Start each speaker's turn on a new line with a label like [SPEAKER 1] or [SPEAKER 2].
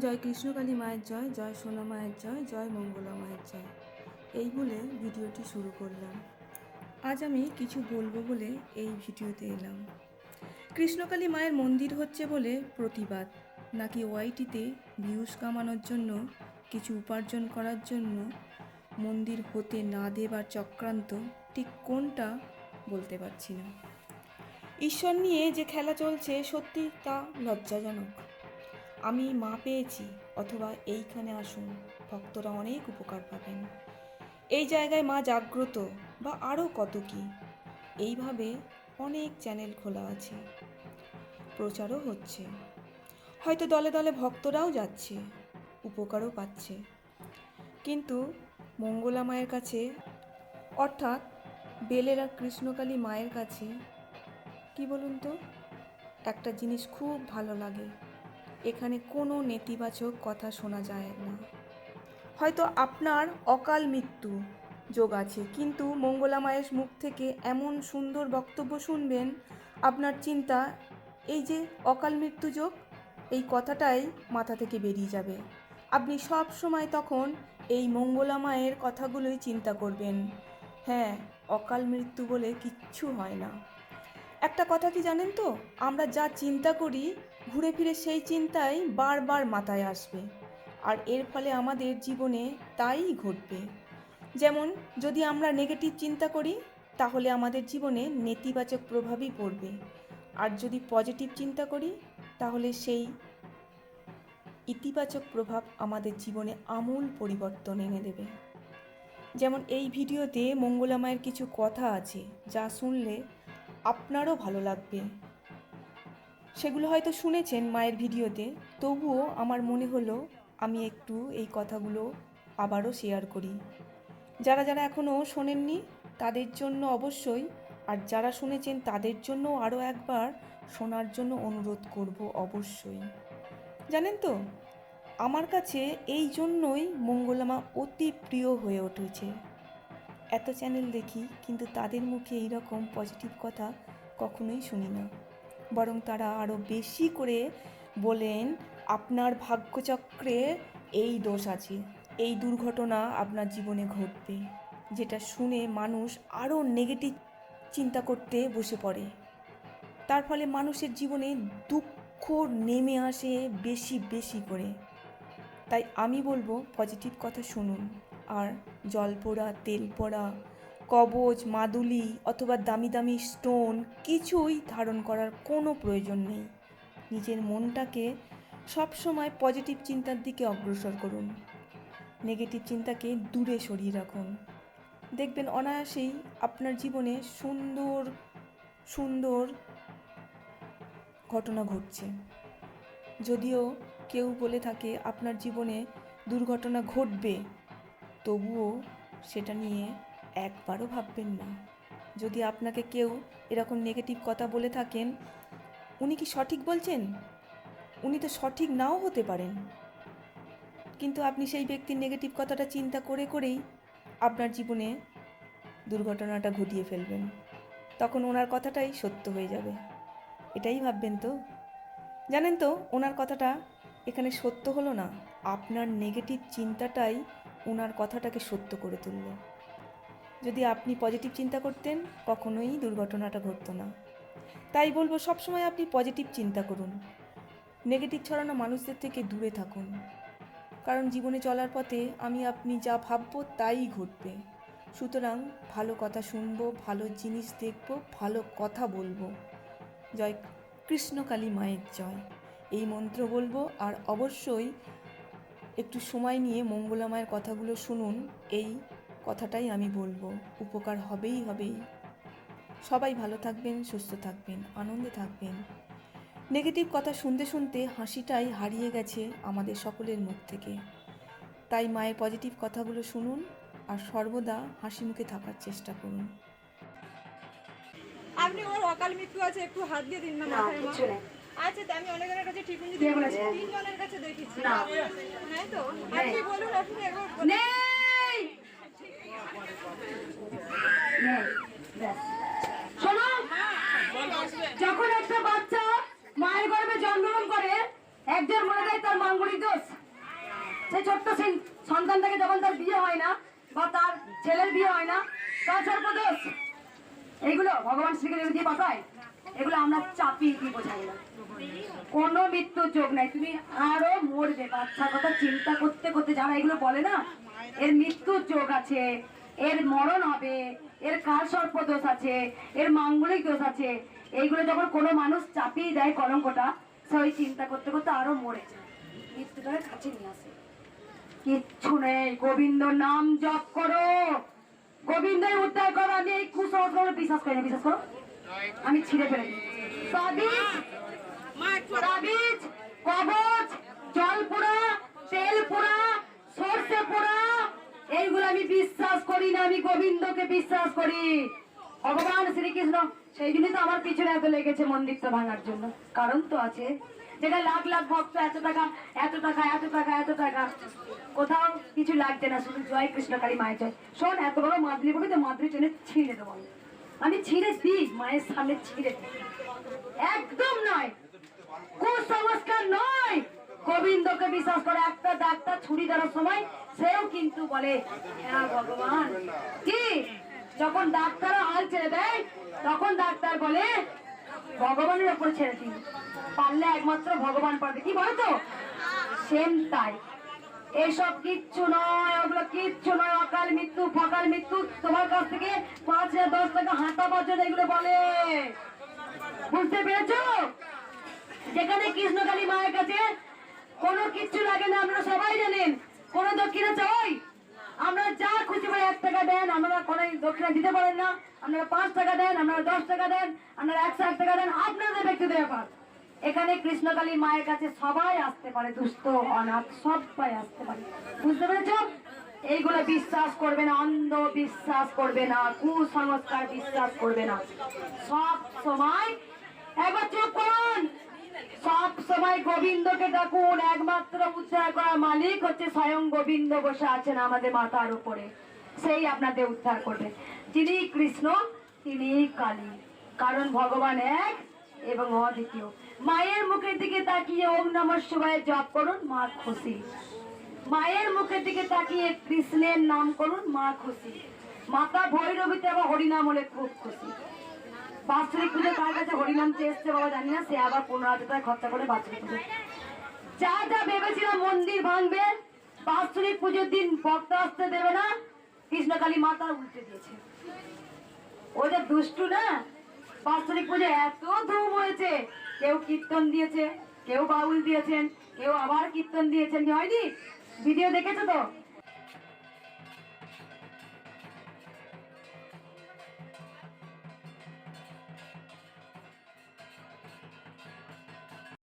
[SPEAKER 1] জয় কৃষ্ণকালী মায়ের জয়, জয় সোনা মায়ের জয়, জয় মঙ্গলা মায়ের জয়। এই বলে ভিডিওটি শুরু করলাম। আজ আমি কিছু বলবো বলে এই ভিডিওতে এলাম। কৃষ্ণকালী মায়ের মন্দির হচ্ছে বলে প্রতিবাদ, নাকি ওয়াইটিতে ভিউজ কামানোর জন্য, কিছু উপার্জন করার জন্য মন্দির হতে না দেবার চক্রান্ত, ঠিক কোনটা বলতে পারছি না। ঈশ্বর নিয়ে যে খেলা চলছে সত্যি তা লজ্জাজনক। আমি মা পেয়েছি, অথবা এইখানে আসুন, ভক্তরা অনেক উপকার পাবেন। এই জায়গায় মা জাগ্রত, বা আরও কত কি। এইভাবে অনেক চ্যানেল খোলা আছে, প্রচারও হচ্ছে, হয়তো দলে দলে ভক্তরাও যাচ্ছে, উপকারও পাচ্ছে। কিন্তু মঙ্গলা মায়ের কাছে, অর্থাৎ বেলেরা কৃষ্ণকালী মায়ের কাছে, কি বলুন তো, একটা জিনিস খুব ভালো লাগে, এখানে কোনো নেতিবাচক কথা শোনা যায় না। হয়তো আপনার অকাল মৃত্যু যোগ আছে, কিন্তু মঙ্গলা মায়ের মুখ থেকে এমন সুন্দর বক্তব্য শুনবেন, আপনার চিন্তা এই যে অকাল মৃত্যু যোগ, এই কথাটাই মাথা থেকে বেরিয়ে যাবে। আপনি সব সময় তখন এই মঙ্গলা মায়ের কথাগুলোই চিন্তা করবেন। হ্যাঁ, অকাল মৃত্যু বলে কিচ্ছু হয় না। একটা কথা কি জানেন তো, আমরা যা চিন্তা করি ঘুরে ফিরে সেই চিন্তাই বারবার মাথায় আসবে, আর এর ফলে আমাদের জীবনে তাই ঘটবে। যেমন যদি আমরা নেগেটিভ চিন্তা করি, তাহলে আমাদের জীবনে নেতিবাচক প্রভাবই পড়বে, আর যদি পজিটিভ চিন্তা করি, তাহলে সেই ইতিবাচক প্রভাব আমাদের জীবনে আমূল পরিবর্তন এনে দেবে। যেমন এই ভিডিওতে মঙ্গলা মায়ের কিছু কথা আছে, যা শুনলে আপনারও ভালো লাগবে। সেগুলো হয়তো শুনেছেন মায়ের ভিডিওতে, তবুও আমার মনে হলো আমি একটু এই কথাগুলো আবারও শেয়ার করি। যারা যারা এখনও শোনেননি তাদের জন্য অবশ্যই, আর যারা শুনেছেন তাদের জন্য আরও একবার শোনার জন্য অনুরোধ করব অবশ্যই। জানেন তো, আমার কাছে এই জন্যই মঙ্গলা মা অতি প্রিয় হয়ে উঠেছে। এত চ্যানেল দেখি, কিন্তু তাদের মুখে এইরকম পজিটিভ কথা কখনোই শুনি না। বরং তারা আরও বেশি করে বলেন, আপনার ভাগ্যচক্রে এই দোষ আছে, এই দুর্ঘটনা আপনার জীবনে ঘটবে, যেটা শুনে মানুষ আরও নেগেটিভ চিন্তা করতে বসে পড়ে। তার ফলে মানুষের জীবনে দুঃখ নেমে আসে বেশি বেশি করে। তাই আমি বলবো পজিটিভ কথা শুনুন, আর জল পোড়া, তেল পোড়া, কবচ, মাদুলি অথবা দামি দামি স্টোন কিছুই ধারণ করার কোনো প্রয়োজন নেই। নিজের মনটাকে সবসময় পজিটিভ চিন্তার দিকে অগ্রসর করুন, নেগেটিভ চিন্তাকে দূরে সরিয়ে রাখুন। দেখবেন অনায়াসেই আপনার জীবনে সুন্দর সুন্দর ঘটনা ঘটছে। যদিও কেউ বলে থাকে আপনার জীবনে দুর্ঘটনা ঘটবে, তবুও সেটা নিয়ে একবারও ভাববেন না। যদি আপনাকে কেউ এরকম নেগেটিভ কথা বলে থাকেন, উনি কি সঠিক বলছেন? উনি তো সঠিক নাও হতে পারেন, কিন্তু আপনি সেই ব্যক্তির নেগেটিভ কথাটা চিন্তা করে করেই আপনার জীবনে দুর্ঘটনাটা ঘটিয়ে ফেলবেন। তখন ওনার কথাটাই সত্য হয়ে যাবে, এটাই ভাববেন তো। জানেন তো, ওনার কথাটা এখানে সত্য হলো না, আপনার নেগেটিভ চিন্তাটাই ওনার কথাটাকে সত্য করে তুলল। যদি আপনি পজিটিভ চিন্তা করতেন, কখনোই দুর্ঘটনাটা ঘটতো না। তাই বলবো, সবসময় আপনি পজিটিভ চিন্তা করুন, নেগেটিভ ছড়ানো মানুষদের থেকে দূরে থাকুন। কারণ জীবনে চলার পথে আমি আপনি যা ভাববো তাই ঘটবে। সুতরাং ভালো কথা শুনবো, ভালো জিনিস দেখবো, ভালো কথা বলবো। জয় কৃষ্ণকালী মায়ের জয়, এই মন্ত্র বলবো। আর অবশ্যই একটু সময় নিয়ে মঙ্গলা মায়ের কথাগুলো শুনুন, এই কথাটাই আমি বলবো, উপকার হবেই হবেই। সবাই ভালো থাকবেন, সুস্থ থাকবেন, আনন্দে থাকবেন। নেগেটিভ কথা শুনতে শুনতে হাসিটাই হারিয়ে গেছে আমাদের সকলের মুখ থেকে। তাই মায়ের পজিটিভ কথাগুলো শুনুন, আর সর্বদা হাসি মুখে থাকার চেষ্টা করুন।
[SPEAKER 2] আপনি ওর অকাল মৃত্যু আছে, একটু হাত দিয়ে দিন না মাথায় মা। আচ্ছা, আমি অনেকের কাছে ঠিক বুঝি, 3 জনের কাছে দেখেছি। হ্যাঁ তো আপনি বলুন, আপনি একবার
[SPEAKER 3] নেই। শোনো, যখন একটা বাচ্চা মায়ের গর্ভে জন্মগ্রহণ করে, একজন মনে দেয় তার মাঙ্গলিক দোষ, সেই ছোট্ট সেই সন্তানটাকে যখন তার বিয়ে হয় না বা তার ছেলের বিয়ে হয় না, তার সর্বদোষ। এইগুলো ভগবান শ্রীকে দিয়ে পাঠায়, এগুলো আমরা চাপিয়ে দিয়ে বোঝাই না। কোনো মৃত্যুর যোগ নাই, তুমি আরো মরবে। বাচ্চার কথা চিন্তা করতে করতে যারা এগুলো বলে না, এর মৃত্যুর যোগ আছে, এর মরণ হবে, এর কাল সর্প দোষ আছে, এর মাঙ্গলিক দোষ আছে, এইগুলো যখন কোনো মানুষ চাপিয়ে দেয় কলঙ্কটা, সে ওই চিন্তা করতে করতে আরো মরে যায়, মৃত্যুটাকে কাছে নিয়ে আসে। কিচ্ছু নেই, গোবিন্দ নাম জপ করো, গোবিন্দের উদ্ধার করো। আমি এই কুসংস্কার বিশ্বাস করি না, বিশ্বাস করো আমি ছিঁড়ে ফেলে দিই। তাবিজ, তাবিজ, কবচ, জল পোড়া, তেল পোড়া, সর্ষে পোড়া, এইগুলো আমি বিশ্বাস করি না। আমি গোবিন্দকে বিশ্বাস করি, ভগবান শ্রীকৃষ্ণ। সেই জন্যই তো আমার পিছনে এত লেগেছে মন্দিরটা ভাঙার জন্য, কারণ তো আছে। যেটা লাখ লাখ ভক্ত, এত টাকা এত টাকা এত টাকা এত টাকা, কোথাও কিছু লাগছে না, শুধু জয় কৃষ্ণকালী মায়ের জয়। শোন, এত বড় মাদলি বলে তো মাদলি টেনে ছিঁড়ে দেবো আমি ছিঁড়ে দিই, মায়ের সামনে ছিঁড়ে দিই। একদম নয়, কুসংস্কার নয়। গোবিন্দকে বিশ্বাস করে। একটা ডাক্তার ছুরি ধরার সময় সেও কিন্তু বলে হ্যাঁ ভগবান, কি যখন ডাক্তার হাল ছেড়ে দেয় তখন ডাক্তার বলে ভগবানের উপর ছেড়ে দিন, পারলে একমাত্র ভগবান পারবে, কি বলতো? সেম তাই। এসব কিচ্ছু নয়, ওগুলো কিচ্ছু নয়। অকাল মৃত্যু ফকাল মৃত্যু, তোমার কাছ থেকে 5-10 টাকা হাঁটা পর্যন্ত এগুলো বলে, বুঝতে পেরেছো? যেখানে কৃষ্ণকালী মায়ের কাছে কোনো কিচ্ছু লাগে না, আপনারা সবাই জানেন। কোনো দক্ষিণা চাই? আমরা যা খুশি করে 1 টাকা দেন, আমরা কোনো দক্ষিণা দিতে পারেন না। আপনারা 5 টাকা দেন, আপনারা 10 টাকা দেন, আপনারা 108 টাকা দেন, আপনাদের ব্যক্তিগত ব্যাপার। এখানে কৃষ্ণকালী মায়ের কাছে সবাই আসতে পারে, দুস্থ অনাথ সবাই আসতে পারে, বুঝতে পেরেছ? এইগুলো বিশ্বাস করবে না, অন্ধ বিশ্বাস করবে না, কুসংস্কার বিশ্বাস করবে না। সব সময় একবার চুপ করুন, সব সময় গোবিন্দকে ডাকুন। একমাত্র উদ্ধার করার মালিক হচ্ছে স্বয়ং গোবিন্দ বসে আছেন আমাদের মাথার উপরে, সেই আপনাদের উদ্ধার করবে। যিনি কৃষ্ণ তিনি কালী, কারণ ভগবান এক এবং অদ্বিতীয়। মায়ের মুখের দিকে তাকিয়ে ওম নমঃ শিবায় জপ করুন, মা খুশি। মায়ের মুখের দিকে তাকিয়ে কৃষ্ণের নাম করুন, মা খুশি। মাতা ভৈরবীতে আবার হরিনাম হলে খুব খুশি। বাৎসরিক পুজো কার কাছে হরিনাম চেয়ে এসছে বাবা জানি না, সে আবার 15,000 টাকা খরচা করে বাৎসরিক পুজো। যা যা ভেবেছিলাম মন্দির ভাঙবে, বাৎসরিক পুজোর দিন ভক্ত আসতে দেবে না, কৃষ্ণকালী মাতা উল্টে দিয়েছে। ও যে দুষ্টু না, বাৎসরিক পুজো এত ধুম হয়েছে, কেউ কীর্তন দিয়েছে, কেউ বাউল দিয়েছেন, কেউ আবার কীর্তন দিয়েছেন, হয়নি? ভিডিও দেখেছো তো?